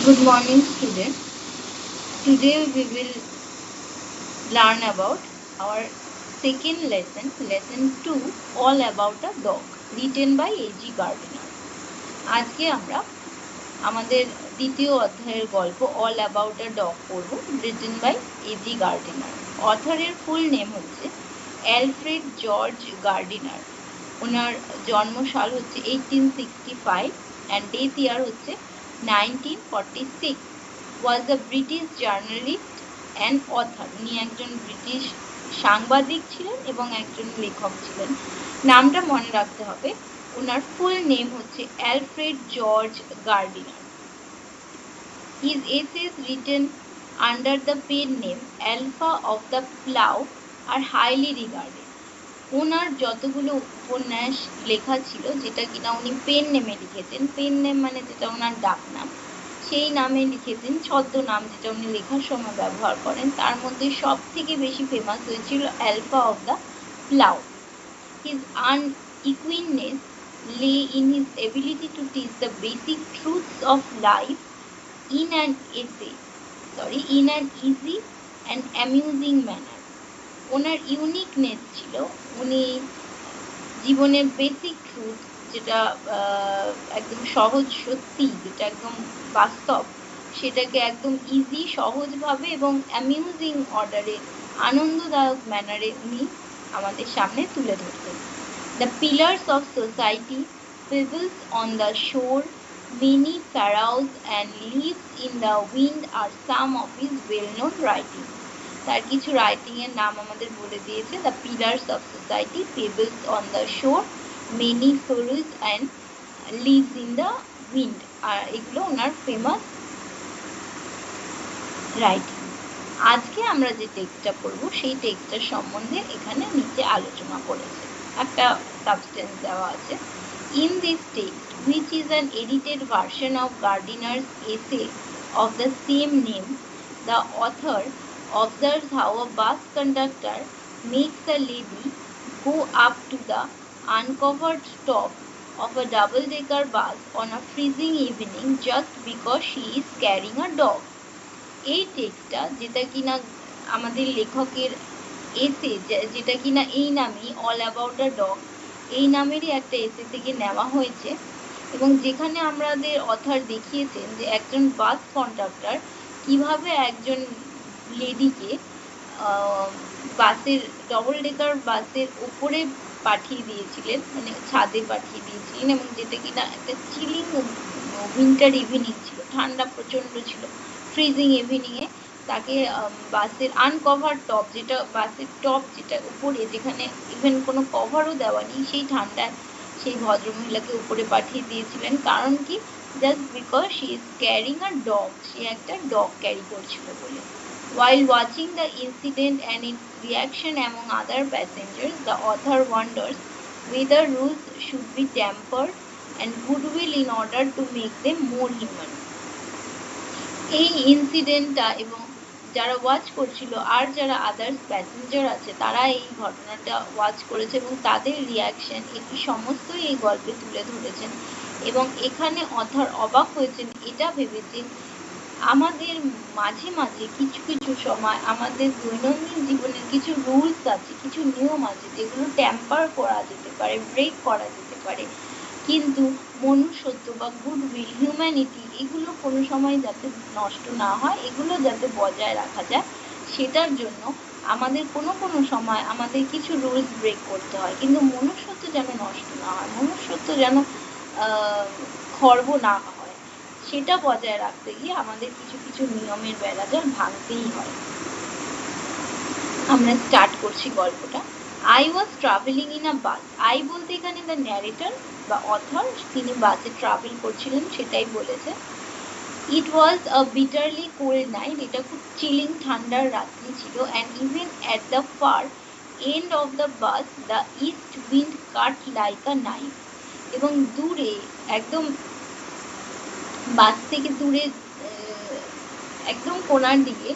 Good morning, students. Today we will learn about our second lesson, lesson 2, all about a dog, written by A.G. Gardiner. আজকে আমরা আমাদের দ্বিতীয় অধ্যায়ের গল্প all about a dog পড়ব, written by A.G. Gardiner. অথরের full name হচ্ছে Alfred George Gardiner. ওনার জন্মসাল হচ্ছে 1865 and death year হচ্ছে 1946. was a British journalist and author. উনি একজন ব্রিটিশ সাংবাদিক ছিলেন এবং একজন লেখক ছিলেন। নামটা মনে রাখতে হবে। ওনার ফুল নেম হচ্ছে Alfred George Gardiner. His essays written under the pen name Alpha of the Plough are highly regarded. ওনার যতগুলো উপন্যাস লেখা ছিল, যেটা কিনা উনি পেন নেমে লিখেছেন, পেন নেম মানে যেটা ওনার ডাক নাম, সেই নামে লিখেছেন, ছদ্মনাম যেটা উনি লেখার সময় ব্যবহার করেন, তার মধ্যে সব থেকে বেশি ফেমাস হয়েছিল alpha of the plough. His unequiness lay in his ability to teach the basic truths of life in an easy and amusing manner. Owner uniqueness ছিল, উনি জীবনের বেসিক ট্রুথ, যেটা একদম সহজ সত্যি, যেটা একদম বাস্তব, সেটাকে একদম ইজি, সহজভাবে এবং অ্যামিউজিং অর্ডারে, আনন্দদায়ক ম্যানারে উনি আমাদের সামনে তুলে ধরতেন। The pillars of society, pebbles on the shore, many furrows and leaves in the wind are some of his well known writing. তার কিছু রাইটিং এর নাম আমাদের বলে দিয়েছে। The pillars of society, pebbles on the shore, many furrows and leaves in the wind, আর এগুলো ওনার ফেমাস রাইটিং। আজকে আমরা যে টেক্সটটা পড়ব সেই টেক্সটার সম্বন্ধে এখানে নিচে আলোচনা করেছে, একটা সাবস্টেন্স দেওয়া আছে। In this text, which is an edited version of Gardiner's essay of the same name, the author observes how a bus conductor makes a lady go up to the uncovered top of a double-decker bus on a freezing evening just because she is carrying a dog. এই টেক্সটটা, যেটা কিনা আমাদের লেখকের এসে, যেটা কিনা এই নামই অল অ্যাবাউট আ ডগ, এই নামেরই একটা এসে থেকে নেওয়া হয়েছে, এবং যেখানে আমাদের অথর দেখিয়েছেন যে একজন বাস কন্ডাক্টর কিভাবে একজন লেডিকে বাসের, ডবল ডেকার বাসের উপরে পাঠিয়ে দিয়েছিলেন, মানে ছাদে পাঠিয়ে দিয়েছিলেন, এবং যেটা কিনা একটা চিলিং উইন্টার ইভিনিং ছিল, ঠান্ডা প্রচণ্ড ছিল, ফ্রিজিং ইভিনিংয়ে তাকে বাসের আনকভার টপ, যেটা বাসের টপ যেটা উপরে, যেখানে ইভেন কোনো কভারও দেওয়া নেই, সেই ঠান্ডায় সেই ভদ্রমহিলাকে উপরে পাঠিয়ে দিয়েছিলেন। কারণ কি? Just because she is carrying a dog, সে একটা ডগ ক্যারি করছিল বলে। While watching the incident and its reaction among other passengers, the author wonders whether rules should be tempered and goodwill in order to make them more human. এই ইনসিডেন্টটা এবং যারা watch করছিল আর যারা others passenger আছে, তারা এই ঘটনাটা ওয়াচ করেছে এবং তাদের রিয়াকশন, এটি সমস্তই এই গল্পে তুলে ধরেছেন। এবং এখানে অথর অবাক হয়েছেন এটা ভেবেছেন, আমাদের মাঝে মাঝে কিছু কিছু সময় আমাদের দৈনন্দিন জীবনের কিছু রুলস আছে, কিছু নিয়ম আছে, যেগুলো ট্যাম্পার করা যেতে পারে, ব্রেক করা যেতে পারে, কিন্তু মনুষ্যত্ব বা গুডউইল, হিউম্যানিটি, এগুলো কোনো সময় যাতে নষ্ট না হয়, এগুলো যাতে বজায় রাখা যায়, সেটার জন্য আমাদের কোনো কোনো সময় আমাদের কিছু রুলস ব্রেক করতে হয়, কিন্তু মনুষ্যত্ব যেন নষ্ট না হয়, মনুষ্যত্ব যেন খর্ব না হয়, সেটা বজায় রাখতে গিয়ে আমাদের কিছু কিছু নিয়মের বেড়াজাল ভাঙতেই হয়। আমরা স্টার্ট করছি গল্পটা। I was traveling in a bus. I বলতে এখানে দ্য ন্যারেটর বা অথর, তিনি বাসে ট্রাভেল করছিলেন সেটাই বলেছে। It was a bitterly cold night. এটা খুব চিলিং ঠান্ডার রাত্রি ছিল। And even at the far end of the bus, the east wind cut like a knife. এবং দূরে, একদম বাস থেকে দূরে, একদম কোণার দিকে,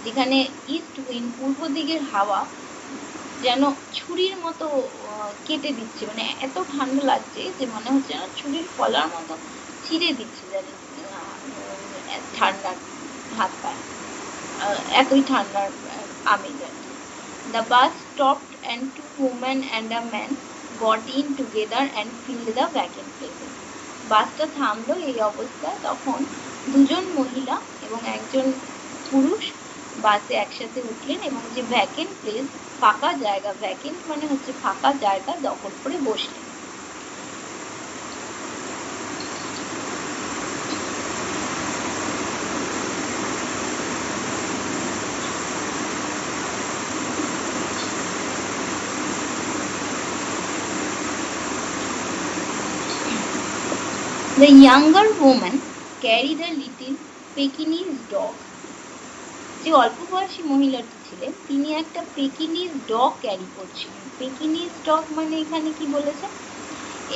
যেখানে ইস্ট উইন্ড, পূর্ব দিকের হাওয়া যেন ছুরির মতো কেটে দিচ্ছে, মানে এত ঠান্ডা লাগছে যে মনে হচ্ছে না ছুরির ফলার মতো ছিঁড়ে দিচ্ছে, যেন ঠান্ডা হাত পায়, এতই ঠান্ডার আমেজ আর কি। The bus stopped and two women and a man got in together and filled the vacant places. বাসটা থামলো এই অবস্থায়, তখন দুজন মহিলা এবং একজন পুরুষ বাসে একসাথে উঠলেন এবং যে ভ্যাকেন্ট প্লেস, ফাঁকা জায়গা, ভ্যাকেন্ট মানে হচ্ছে ফাঁকা জায়গা, দখল করে বসলেন। The younger woman carried a little Pekingese dog. যে অল্প বয়সী মহিলাটি ছিলেন তিনি একটা পেকিনিজ ডগ ক্যারি করছিলেন। পেকিনিজ ডগ মানে এখানে কি বলেছে?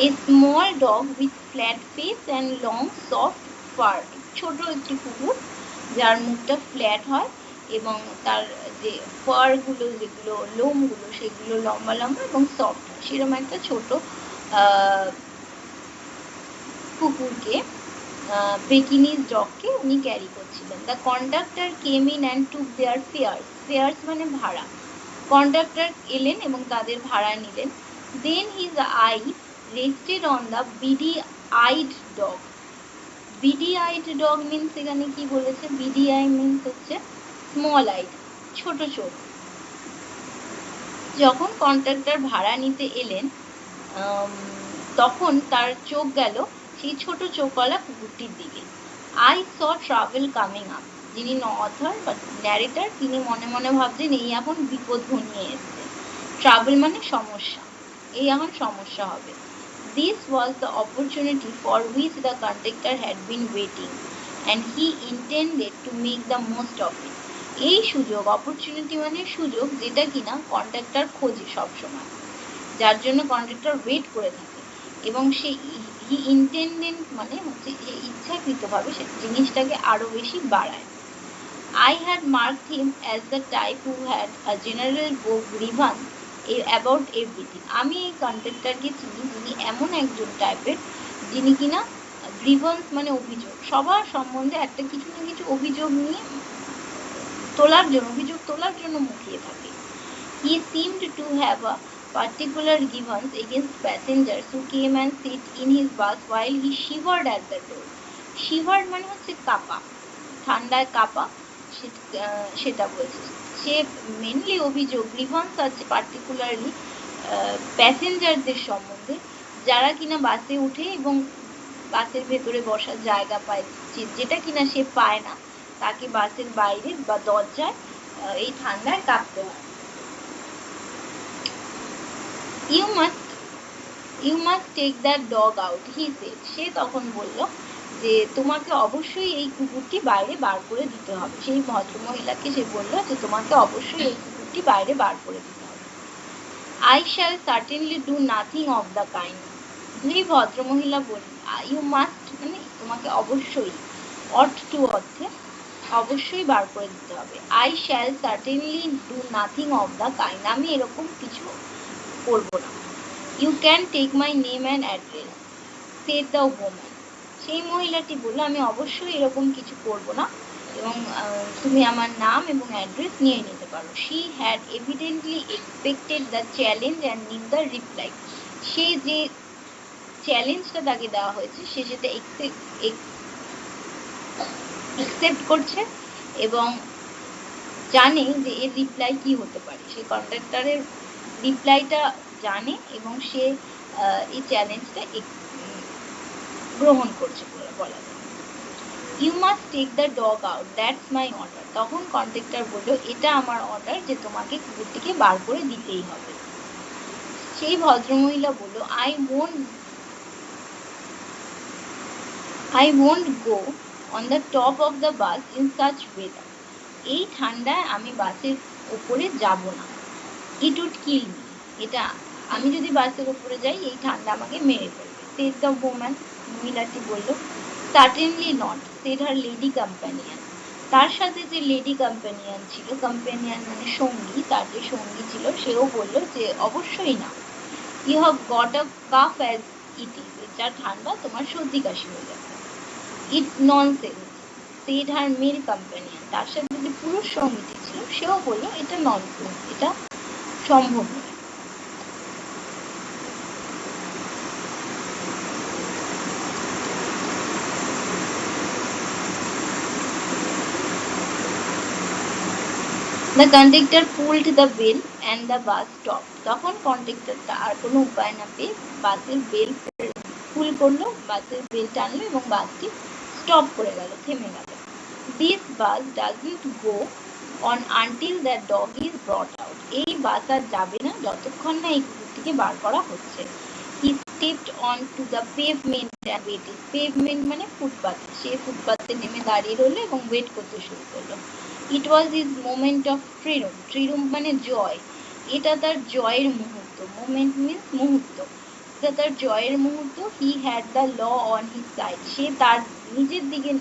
A small dog with flat face and long soft fur. ছোট একটি কুকুর যার মুখটা ফ্ল্যাট হয় এবং তার যে ফার গুলো, যেগুলো লোমগুলো, সেগুলো লম্বা লম্বা এবং সফট হয়, সেরকম একটা ছোট কুকুরকে, পেকিনিজ ডগকে উনি ক্যারি করছিলেন। The conductor came in and took their fares. Fares মানে ভাড়া। কন্ডাক্টর এলেন এবং তাদের ভাড়া নিলেন। Then his eye rested on the beady eyed dog. Beady eyed dog means এখানে কি বলেছে? বিডি আই মিনস হচ্ছে স্মল আইড, ছোট চোখ। যখন কন্ডাক্টর ভাড়া নিতে এলেন তখন তার চোখ গেল সেই ছোট চোখওয়ালা কুকুরটির দিকে। I saw travel coming up. যিনি অথর বা ন্যারেটর, তিনি মনে মনে ভাবছেন এই এখন বিপদ ঘনিয়ে এসছে। ট্রাভেল মানে সমস্যা, এই এখন সমস্যা হবে। This was the opportunity for which the conductor had been waiting and he intended to make the most of it. এই সুযোগ, অপরচুনিটি মানে সুযোগ, যেটা কিনা কন্ডাক্টর খোঁজে সবসময়, যার জন্য কন্ডাক্টর ওয়েট করে থাকে এবং সে হি ইন্টেন্ডেন্ট মানে হচ্ছে ইচ্ছাকৃতভাবে সে জিনিসটাকে আরো বেশি বাড়ায়। I had marked him as the type who had a general grievance about everything. আমি এই কন্ডাক্টরকে চিনি যিনি এমন একজন টাইপের, যিনি কিনা গ্রিভেন্স মানে অভিযোগ, সবার সম্বন্ধে একটা কিছু না কিছু অভিযোগ নিয়ে অভিযোগ তোলার জন্য মুখিয়ে থাকে। He seemed to have a particular grievance against passengers who came and sit in his bus while he shivered at the door. Shivered মানে হচ্ছে কাঁপা, ঠান্ডায় কাঁপা, সেটা বলছে। সে মেনলি অভিযোগ, গ্রিভান্স আছে পার্টিকুলারলি প্যাসেঞ্জারদের সম্বন্ধে, যারা কিনা বাসে উঠে এবং বাসের ভেতরে বসার জায়গা পায়, যেটা কিনা সে পায় না, তাকে বাসের বাইরে বা দরজায় এই ঠান্ডায় কাঁপতে হয়। You must take that dog out, he said. সে তখন বলল যে তোমাকে অবশ্যই এই কুকুরটি বাইরে বার করে দিতে হবে। সেই ভদ্রমহিলাকে সে বলল যে তোমাকে অবশ্যই এই কুকুরটি বাইরে বার করে দিতে হবে। I shall certainly do nothing of the kind. এই ভদ্রমহিলা বললেন, you must মানে তোমাকে অবশ্যই, ought to অর্থে অবশ্যই বার করে দিতে হবে। I shall certainly do nothing of the kind. আমি এরকম কিছু করব না। You can take my name and address, said the woman. সেই মহিলাটি বলল আমি অবশ্যই এরকম কিছু করব না এবং তুমি আমার নাম এবং অ্যাড্রেস নিয়ে নিতে পারো। She had evidently expected the challenge and knew the reply. সে যে চ্যালেঞ্জটা তাকে দেওয়া হয়েছে সে সেটা একসেপ্ট করছে এবং জানে যে এর রিপ্লাই কি হতে পারে। সে কন্ডাক্টরের রিপ্লাইটা জানে এবং সে এই চ্যালেঞ্জটা গ্রহণ করছে বলা যায়। You must take the dog out, that's my order. তখন কন্ডাক্টর বলল এটা আমার অর্ডার যে তোমাকে কুকুরটিকে বার করে দিতেই হবে। সেই ভদ্রমহিলা বলল I won't go on the top of the bus in such weather. এই ঠান্ডায় আমি বাসের উপরে যাব না। It would kill me. এটা আমি যদি বাসের উপরে যাই এই ঠান্ডা আমাকে মেরে ফেলবে। said the woman. মহিলাটি বলল certainly not, said her lady companion. তার সাথে যে লেডি কম্প্যানিয়ন ছিল, কম্প্যানিয়ন মানে সঙ্গী, তার যে সঙ্গী ছিল সেও বলল যে অবশ্যই না। You have got a cough as it is. যা ঠান্ডা তোমার সর্দি কাশি হয়ে যাবে। It's nonsense. said her male companion, তার সাথে যে পুরুষ সঙ্গীটি ছিল সেও বললো এটা নন ট্রু, এটা সম্ভব নয়। The conductor pulled the bell and the bus stopped. তখন কন্ডাক্টরটা আর কোনো উপায় না পেয়ে বাসের বেল পুল করলো, বাসের বেল টানলো এবং বাসটি স্টপ করে গেল, থেমে গেল। This bus doesn't go on until the dog is brought out. এই বাস আর যাবে না যতক্ষণ না এই কুকুরটিকে বার করা হচ্ছে। He stepped on to the pavement and waited. Pavement মানে ফুটপাথ, সে ফুটপাথে নেমে দাঁড়িয়ে রইলো এবং ওয়েট করতে শুরু করলো। It was his moment of triumph. Triumph মানে জয়, এটা তার জয়ের মুহূর্ত। Moment means মুহূর্ত, এটা তার জয়ের মুহূর্ত। He had the law on his side. সে তার নিজের দিকে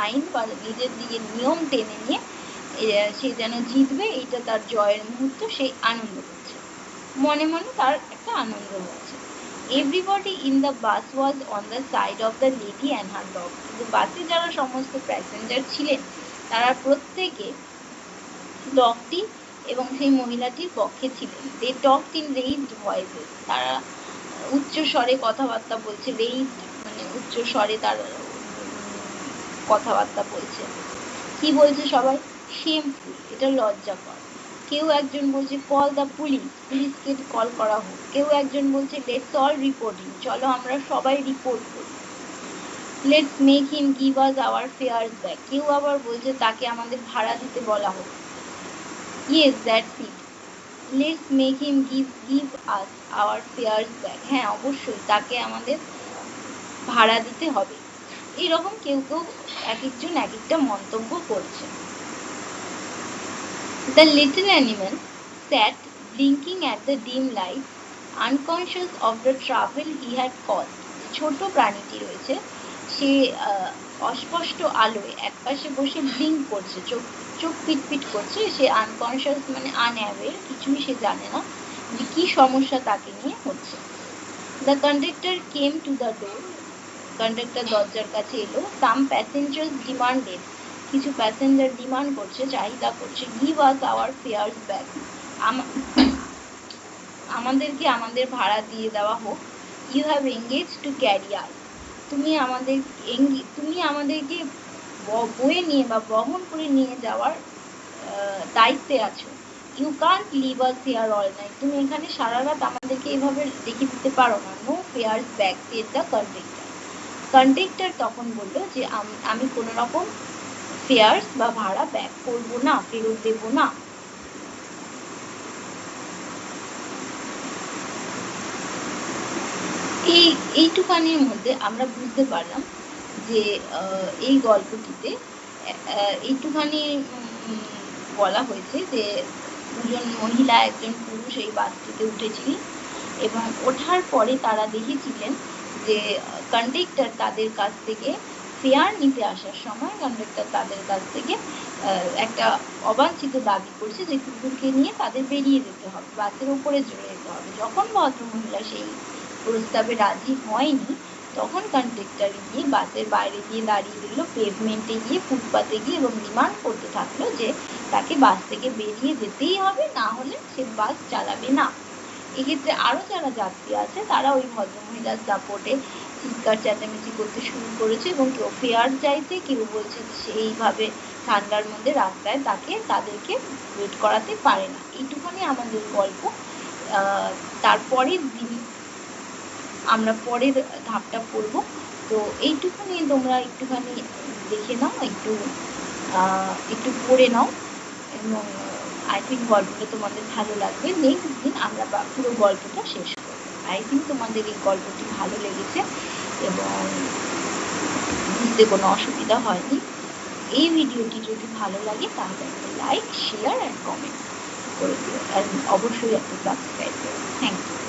আইন বা নিজের দিকে নিয়ম টেনে নিয়ে সে যেন জিতবে, এটা তার জয়ের মুহূর্ত। সে আনন্দ করছে, মনে মনে তার একটা আনন্দ হচ্ছে। Everybody in the bus was on the side of the lady and her dog. কিন্তু বাসে যারা সমস্ত প্যাসেঞ্জার ছিলেন তারা প্রত্যেকে ডগটি এবং সেই মহিলাটির পক্ষে ছিলেন। They talked in raised voices. তারা উচ্চ স্বরে কথাবার্তা বলছে, raised মানে উচ্চ স্বরে তার কথাবার্তা বলছে। কি বলছে সবাই? Shameful, এটা লজ্জাকর। কেউ একজন বলছে কল দ্য পুলিশ, পুলিশকে কল করা হোক। কেউ একজন বলছে লেটস অল রিপোর্টিং, চলো আমরা সবাই রিপোর্ট করি। Let's make him give us our fairs back, কেউ আবার বলছে তাকে আমাদের ভাড়া দিতে বলা হোক। Yes that's it, let's make him give us our fairs back, হ্যাঁ অবশ্যই তাকে আমাদের ভাড়া দিতে হবে। এইরকম কেউ কেউ এক একজন এক একটা মন্তব্য করছে। The little animal sat blinking at the dim light, unconscious of the trouble he had caused. ছোট প্রাণীটি রয়েছে, সে অস্পষ্ট আলোয় একপাশে বসে ব্লিঙ্ক করছে, চোখ পিটপিট করছে। সে আনকনশিয়াস মানে আনঅ্যাওয়্যার, কিছুই সে জানে না যে কি সমস্যা তাকে নিয়ে হচ্ছে। The conductor came to the door. Conductor দরজার কাছে এলো। Some passengers demanded, কিছু প্যাসেঞ্জার ডিমান্ড করছে, চাহিদা করছে, give us our fares back, আমাদেরকে আমাদের ভাড়া দিয়ে দেওয়া হোক। You have engaged to carry us, তুমি আমাদেরকে বয়ে নিয়ে বা বহন করে নিয়ে যাওয়ার দায়িত্বে আছো। You can't leave us here all night, তুমি এখানে সারা রাত আমাদেরকে এভাবে রেখে দিতে পারো না। No fares back, said the conductor. Conductor তখন বলল যে আমি কোনো রকম ফেয়ার্স বা ভাড়া ব্যাক করবো না, ফেরত দেবো না। এইটুখানির মধ্যে আমরা বুঝতে পারলাম যে এই গল্পটিতে এইটুখানি বলা হয়েছে যে দুজন মহিলা একজন পুরুষ এই বাসটিতে উঠেছিলেন এবং ওঠার পরে তারা দেখেছিলেন যে কন্ডাক্টর তাদের কাছ থেকে ফেয়ার নিতে আসার সময় কন্ডাক্টর তাদের কাছ থেকে একটা অবাঞ্ছিত দাবি করছে যে কুকুরকে নিয়ে তাদের বেরিয়ে যেতে হবে, বাসের উপরে চড়ে যেতে হবে। যখন ভদ্রমহিলা সেই প্রস্তাবে রাজি হয়নি তখন কন্ডাক্টর গিয়ে বাসের বাইরে গিয়ে দাঁড়িয়ে দিল, পেভমেন্টে গিয়ে ফুটপাতে গিয়ে এবং ডিমান্ড করতে থাকলো যে তাকে বাস থেকে বেরিয়ে যেতেই হবে, না হলে সে বাস চালাবে না। এক্ষেত্রে আরো যারা যাত্রী আছে তারা ওই ভদ্রমহিলার সাপোর্টে চিৎকার চেঁচামেচি করতে শুরু করেছে এবং কেউ ফেয়ার চাইছে, কেউ বলছে সেইভাবে ঠান্ডার মধ্যে রাস্তায় তাদেরকে ওয়েট করাতে পারে না। এইটুখানি আমাদের গল্প। তারপরের দিন আমরা পরের ধাপটা পড়বো। তো এইটুখানি তোমরা একটুখানি দেখে নাও, একটু পড়ে নাও এবং আই থিঙ্ক গল্পটা তোমাদের ভালো লাগবে। নেক্সট দিন আমরা পুরো গল্পটা শেষ করবো। আই থিঙ্ক তোমাদের এই গল্পটি ভালো লেগেছে এবং বুঝতে কোনো অসুবিধা হয়নি। এই ভিডিওটি যদি ভালো লাগে তাহলে একটা লাইক, শেয়ার অ্যান্ড কমেন্ট করে দিও, আর অবশ্যই একটা সাবস্ক্রাইব করো। Thank you.